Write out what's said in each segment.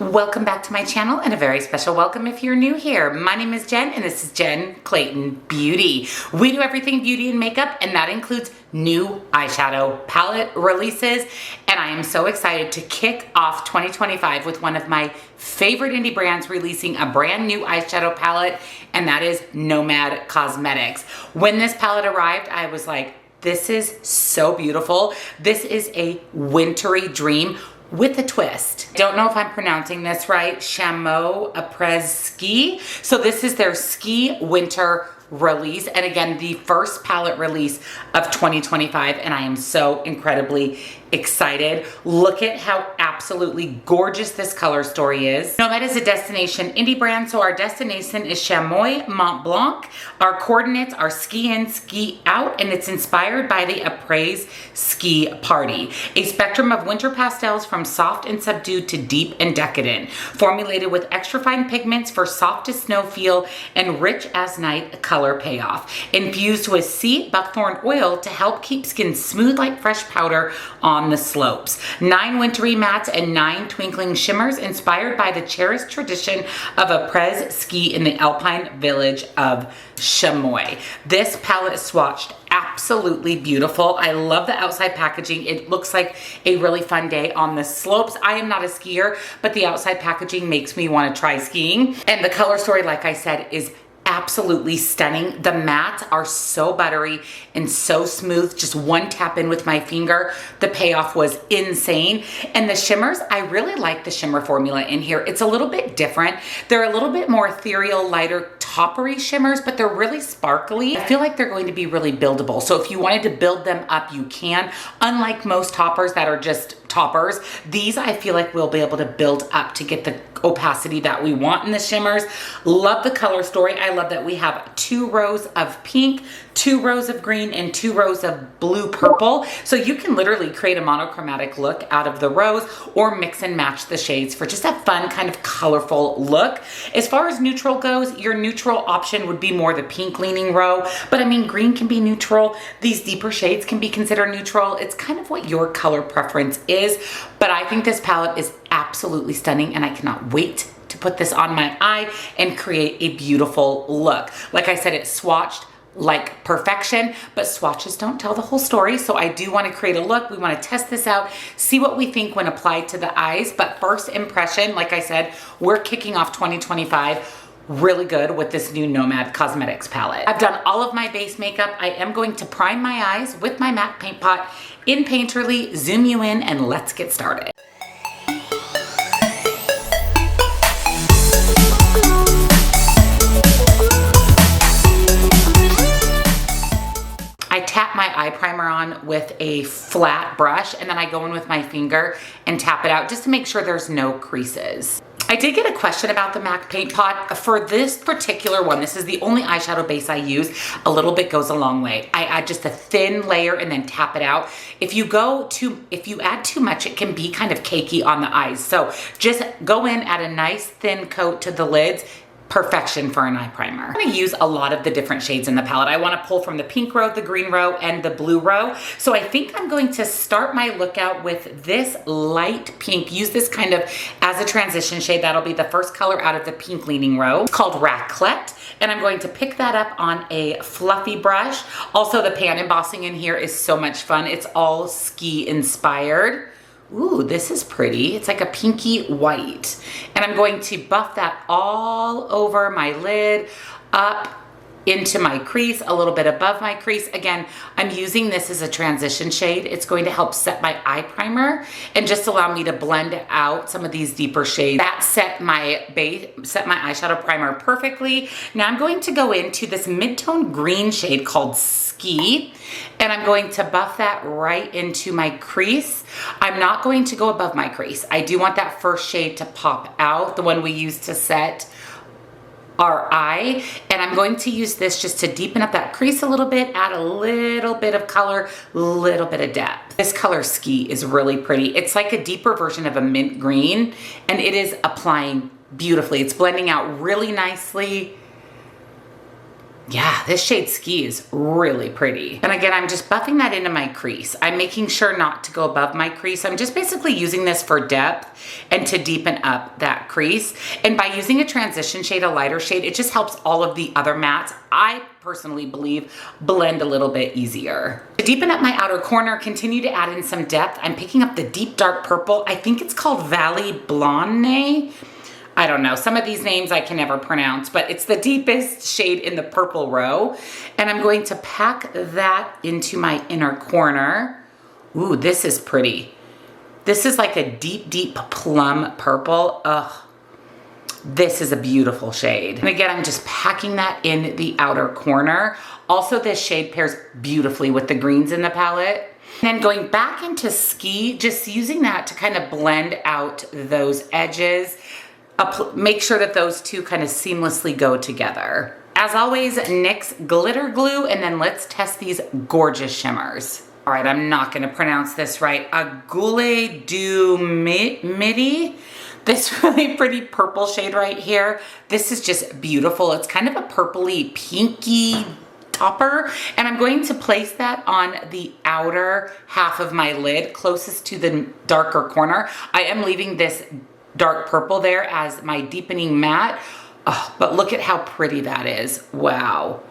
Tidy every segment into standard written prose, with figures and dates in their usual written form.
Welcome back to my channel and a very special welcome if you're new here. My name is Jen and this is Jen Clayton Beauty. We do everything beauty and makeup, and that includes new eyeshadow palette releases. And I am so excited to kick off 2025 with one of my favorite indie brands releasing a brand new eyeshadow palette, and that is Nomad Cosmetics. When this palette arrived, I was like, this is so beautiful. This is a wintry dream with a twist. Don't know if I'm pronouncing this right. Chamonix Après ski. So this is their ski winter release, and again, the first palette release of 2025, and I am so incredibly excited. Look at how absolutely gorgeous this color story is. Nomad is a destination indie brand, so our destination is Chamonix, Mont Blanc. Our coordinates are ski in, ski out, and it's inspired by the Après ski party. A spectrum of winter pastels from soft and subdued to deep and decadent, formulated with extra fine pigments for softest snow feel and rich as night color payoff. Infused with sea buckthorn oil to help keep skin smooth like fresh powder on the slopes. 9 wintry mattes and 9 twinkling shimmers inspired by the cherished tradition of Après ski in the alpine village of Chamonix. This palette is swatched absolutely beautiful. I love the outside packaging. It looks like a really fun day on the slopes. I am not a skier, but the outside packaging makes me want to try skiing. And the color story, like I said, is absolutely stunning. The mattes are so buttery and so smooth. Just one tap in with my finger, the payoff was insane. And the shimmers, I really like the shimmer formula in here. It's a little bit different. They're a little bit more ethereal, lighter, toppery shimmers, but they're really sparkly. I feel like they're going to be really buildable. So if you wanted to build them up, you can. Unlike most toppers that are just toppers, these I feel like we'll be able to build up to get the opacity that we want in the shimmers. Love the color story. I love that we have 2 rows of pink, 2 rows of green, and 2 rows of blue purple. So you can literally create a monochromatic look out of the rows or mix and match the shades for just a fun kind of colorful look. As far as neutral goes, your neutral option would be more the pink leaning row, but I mean, green can be neutral. These deeper shades can be considered neutral. It's kind of what your color preference is, but I think this palette is absolutely stunning and I cannot wait to put this on my eye and create a beautiful look. Like I said, it's swatched like perfection, but swatches don't tell the whole story. So I do want to create a look. We want to test this out, see what we think when applied to the eyes. But first impression, like I said, we're kicking off 2025 really good with this new Nomad Cosmetics palette. I've done all of my base makeup. I am going to prime my eyes with my MAC paint pot in Painterly, zoom you in, and let's get started. I tap my eye primer on with a flat brush, and then I go in with my finger and tap it out just to make sure there's no creases. I did get a question about the MAC paint pot. For this particular one, this is the only eyeshadow base I use. A little bit goes a long way. I add just a thin layer and then tap it out. If you add too much, it can be kind of cakey on the eyes. So just go in, add a nice thin coat to the lids. Perfection for an eye primer. I'm going to use a lot of the different shades in the palette. I want to pull from the pink row, the green row, and the blue row. So I think I'm going to start my look out with this light pink. Use this kind of as a transition shade. That'll be the first color out of the pink leaning row. It's called Raclette, and I'm going to pick that up on a fluffy brush. Also, the pan embossing in here is so much fun. It's all ski inspired. Ooh, this is pretty. It's like a pinky white. And I'm going to buff that all over my lid, up into my crease, a little bit above my crease. Again, I'm using this as a transition shade. It's going to help set my eye primer and just allow me to blend out some of these deeper shades. That set my eyeshadow primer perfectly. Now I'm going to go into this mid-tone green shade called Ski, and I'm going to buff that right into my crease. I'm not going to go above my crease. I do want that first shade to pop out, the one we use to set our eye, and I'm going to use this just to deepen up that crease a little bit, add a little bit of color, little bit of depth. This color Ski is really pretty. It's like a deeper version of a mint green, and it is applying beautifully. It's blending out really nicely. Yeah, this shade Ski is really pretty. And again, I'm just buffing that into my crease. I'm making sure not to go above my crease. I'm just basically using this for depth and to deepen up that crease. And by using a transition shade, a lighter shade, it just helps all of the other mattes, I personally believe, blend a little bit easier. To deepen up my outer corner, continue to add in some depth. I'm picking up the deep dark purple. I think it's called Valley Blonde. I don't know, some of these names I can never pronounce, but it's the deepest shade in the purple row. And I'm going to pack that into my inner corner. Ooh, this is pretty. This is like a deep, deep plum purple. Ugh, this is a beautiful shade. And again, I'm just packing that in the outer corner. Also, this shade pairs beautifully with the greens in the palette. And then going back into Ski, just using that to kind of blend out those edges. Make sure that those two kind of seamlessly go together. As always, NYX glitter glue, and then let's test these gorgeous shimmers. All right, I'm not gonna pronounce this right. Agule du Midi. This really pretty purple shade right here. This is just beautiful. It's kind of a purpley, pinky topper, and I'm going to place that on the outer half of my lid, closest to the darker corner. I am leaving this dark purple there as my deepening matte. Oh, but look at how pretty that is. Wow.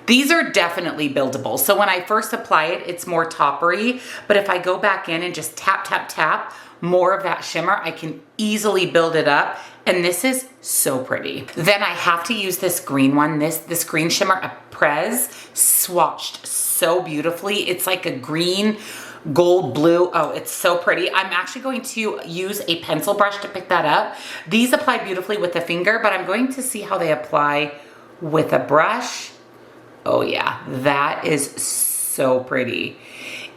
These are definitely buildable. So when I first apply it, it's more toppery, but if I go back in and just tap, tap, tap more of that shimmer, I can easily build it up. And this is so pretty. Then I have to use this green one, this green shimmer, Après, swatched so beautifully. It's like a green, gold blue. Oh, it's so pretty. I'm actually going to use a pencil brush to pick that up. These apply beautifully with the finger, but I'm going to see how they apply with a brush. Oh yeah, that is so pretty.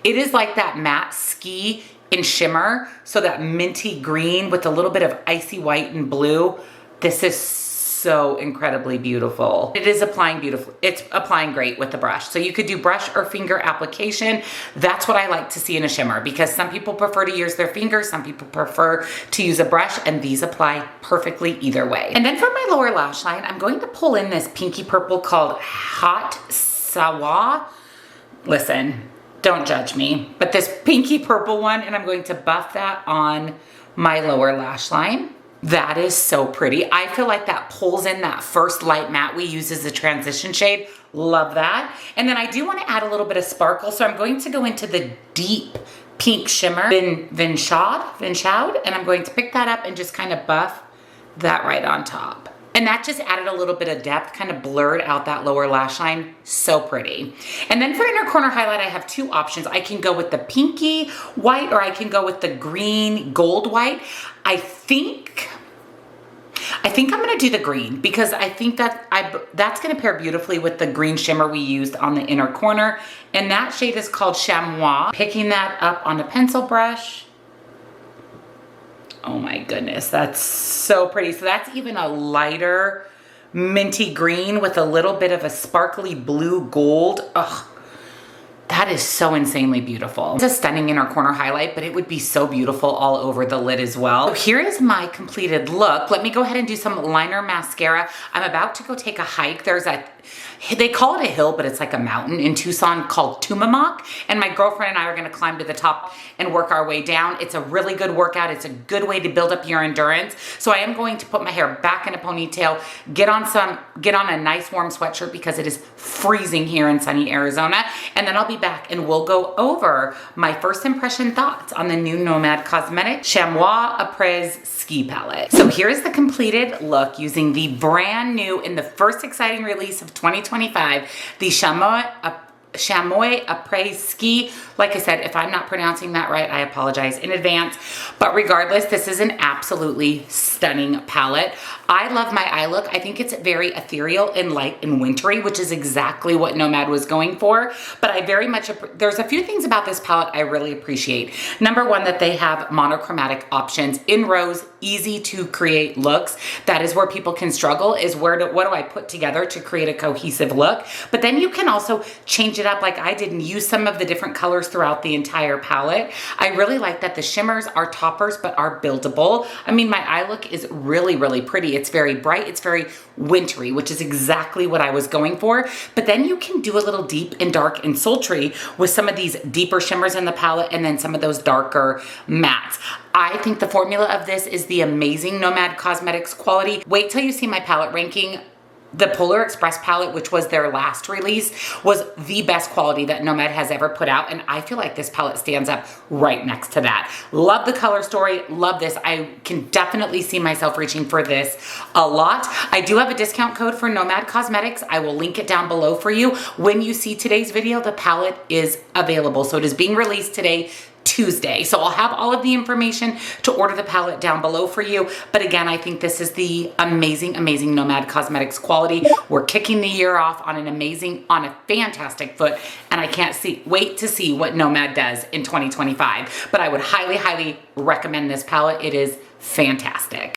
It is like that matte Ski in shimmer, so that minty green with a little bit of icy white and blue. This is so incredibly beautiful. It is applying beautiful. It's applying great with the brush. So you could do brush or finger application. That's what I like to see in a shimmer, because some people prefer to use their fingers, some people prefer to use a brush, and these apply perfectly either way. And then for my lower lash line, I'm going to pull in this pinky purple called Hot Sawa. Listen, don't judge me, but this pinky purple one, and I'm going to buff that on my lower lash line. That is so pretty. I feel like that pulls in that first light matte we use as a transition shade. Love that. And then I do want to add a little bit of sparkle, so I'm going to go into the deep pink shimmer, Vinchaud, and I'm going to pick that up and just kind of buff that right on top. And that just added a little bit of depth, kind of blurred out that lower lash line. So pretty. And then for inner corner highlight, I have two options. I can go with the pinky white, or I can go with the green gold white. I think I'm gonna do the green, because I think that that's gonna pair beautifully with the green shimmer we used on the inner corner. And that shade is called Chamonix. Picking that up on a pencil brush. Oh my goodness, that's so pretty. So that's even a lighter minty green with a little bit of a sparkly blue gold. Ugh, that is so insanely beautiful. It's a stunning inner corner highlight, but it would be so beautiful all over the lid as well. So here is my completed look. Let me go ahead and do some liner mascara. I'm about to go take a hike. They call it a hill, but it's like a mountain in Tucson called Tumamoc. And my girlfriend and I are gonna climb to the top and work our way down. It's a really good workout. It's a good way to build up your endurance. So I am going to put my hair back in a ponytail, get on a nice warm sweatshirt because it is freezing here in sunny Arizona. And then I'll be back and we'll go over my first impression thoughts on the new Nomad Cosmetics Chamonix Après Ski Palette. So here's the completed look using the brand new and the first exciting release of 2025, the Chamonix Après Ski. Like I said, if I'm not pronouncing that right, I apologize in advance. But regardless, this is an absolutely stunning palette. I love my eye look. I think it's very ethereal and light and wintry, which is exactly what Nomad was going for. But I very much, there's a few things about this palette I really appreciate. Number one, that they have monochromatic options in rose, easy to create looks. That is where people can struggle, is what do I put together to create a cohesive look? But then you can also change it up like I did and use some of the different colors throughout the entire palette. I really like that the shimmers are toppers but are buildable. I mean, my eye look is really, really pretty. It's very bright. It's very wintry, which is exactly what I was going for. But then you can do a little deep and dark and sultry with some of these deeper shimmers in the palette and then some of those darker mattes. I think the formula of this is the amazing Nomad Cosmetics quality. Wait till you see my palette ranking. The Polar Express palette, which was their last release, was the best quality that Nomad has ever put out, and I feel like this palette stands up right next to that. Love the color story, love this. I can definitely see myself reaching for this a lot. I do have a discount code for Nomad Cosmetics. I will link it down below for you. When you see today's video, the palette is available. So it is being released today, Tuesday. So I'll have all of the information to order the palette down below for you. But again, I think this is the amazing, amazing Nomad Cosmetics quality. We're kicking the year off on a fantastic foot, and I can't wait to see what Nomad does in 2025. But I would highly, highly recommend this palette. It is fantastic.